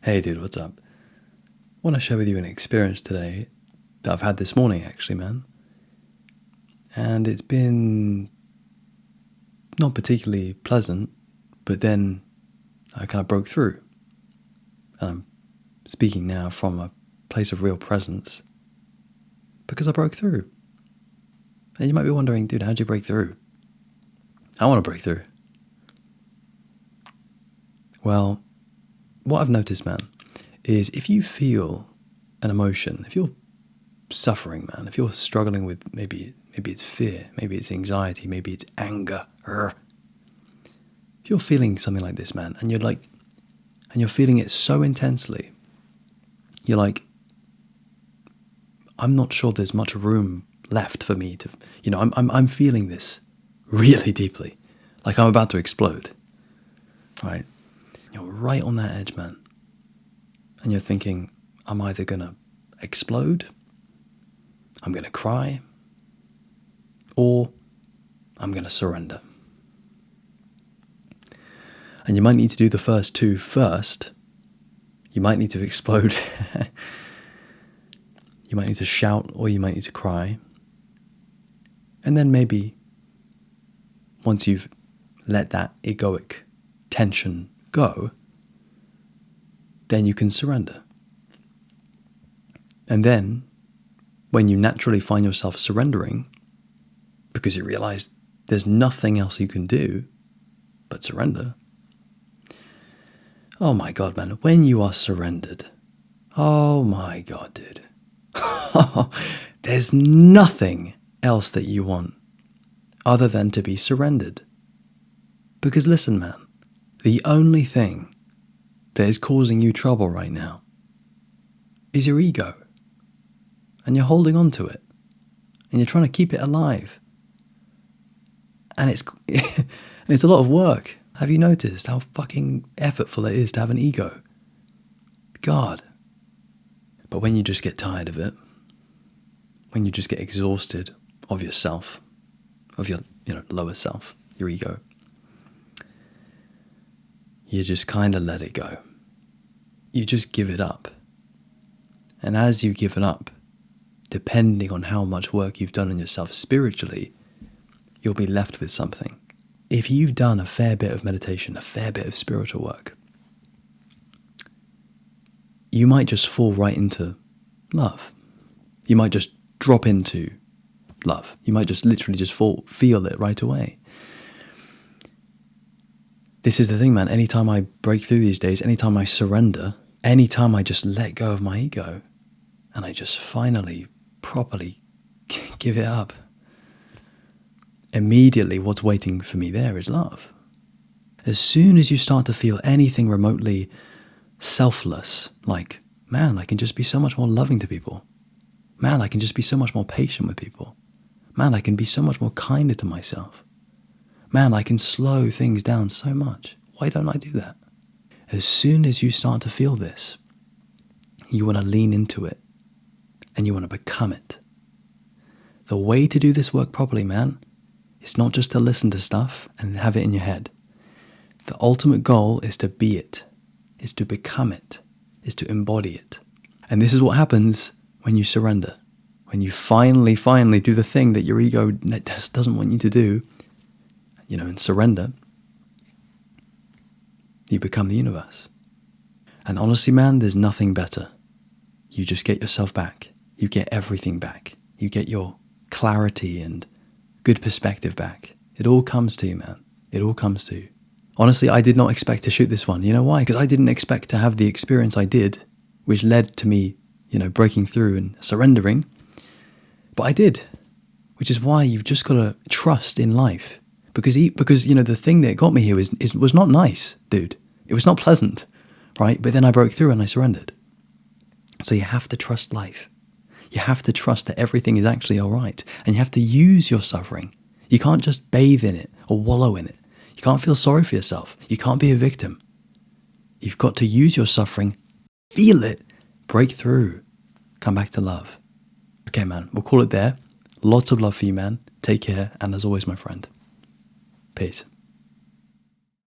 Hey dude, what's up? I want to share with you an experience today that I've had this morning actually, man. And it's been not particularly pleasant, but then I kind of broke through. And I'm speaking now from a place of real presence because I broke through. And you might be wondering, dude, how'd you break through? I want to break through. Well, what I've noticed, man, is if you feel an emotion, if you're suffering, man, if you're struggling with maybe it's fear, maybe it's anxiety, maybe it's anger, if you're feeling something like this, man, and you're feeling it so intensely, you're like, I'm not sure there's much room left for me to, I'm feeling this really deeply, like I'm about to explode, right? You're right on that edge, man. And you're thinking, I'm either going to explode, I'm going to cry, or I'm going to surrender. And you might need to do the first two first. You might need to explode. You might need to shout, or you might need to cry. And then maybe once you've let that egoic tension go, then you can surrender. And then, when you naturally find yourself surrendering, because you realize there's nothing else you can do but surrender, oh my God, man, when you are surrendered, oh my God, dude, there's nothing else that you want other than to be surrendered. Because listen, man, the only thing that is causing you trouble right now is your ego. And you're holding on to it. And you're trying to keep it alive. And it's a lot of work. Have you noticed how fucking effortful it is to have an ego? God. But when you just get tired of it, when you just get exhausted of yourself, of your lower self, your ego, you just kind of let it go. You just give it up. And as you give it up, depending on how much work you've done on yourself spiritually, you'll be left with something. If you've done a fair bit of meditation, a fair bit of spiritual work, you might just fall right into love. You might just drop into love. You might just literally just feel it right away. This is the thing, man. Anytime I break through these days, anytime I surrender, anytime I just let go of my ego, and I just finally, properly give it up, immediately what's waiting for me there is love. As soon as you start to feel anything remotely selfless, like, man, I can just be so much more loving to people. Man, I can just be so much more patient with people. Man, I can be so much more kinder to myself. Man, I can slow things down so much. Why don't I do that? As soon as you start to feel this, you want to lean into it and you want to become it. The way to do this work properly, man, is not just to listen to stuff and have it in your head. The ultimate goal is to be it, is to become it, is to embody it. And this is what happens when you surrender. When you finally do the thing that your ego doesn't want you to do, and surrender, you become the universe. And honestly, man, there's nothing better. You just get yourself back. You get everything back. You get your clarity and good perspective back. It all comes to you, man. It all comes to you. Honestly, I did not expect to shoot this one. You know why? Because I didn't expect to have the experience I did, which led to me, breaking through and surrendering. But I did, which is why you've just got to trust in life. Because the thing that got me here was not nice, dude. It was not pleasant, right? But then I broke through and I surrendered. So you have to trust life. You have to trust that everything is actually all right. And you have to use your suffering. You can't just bathe in it or wallow in it. You can't feel sorry for yourself. You can't be a victim. You've got to use your suffering, feel it, break through, come back to love. Okay, man, we'll call it there. Lots of love for you, man. Take care. And as always, my friend, peace.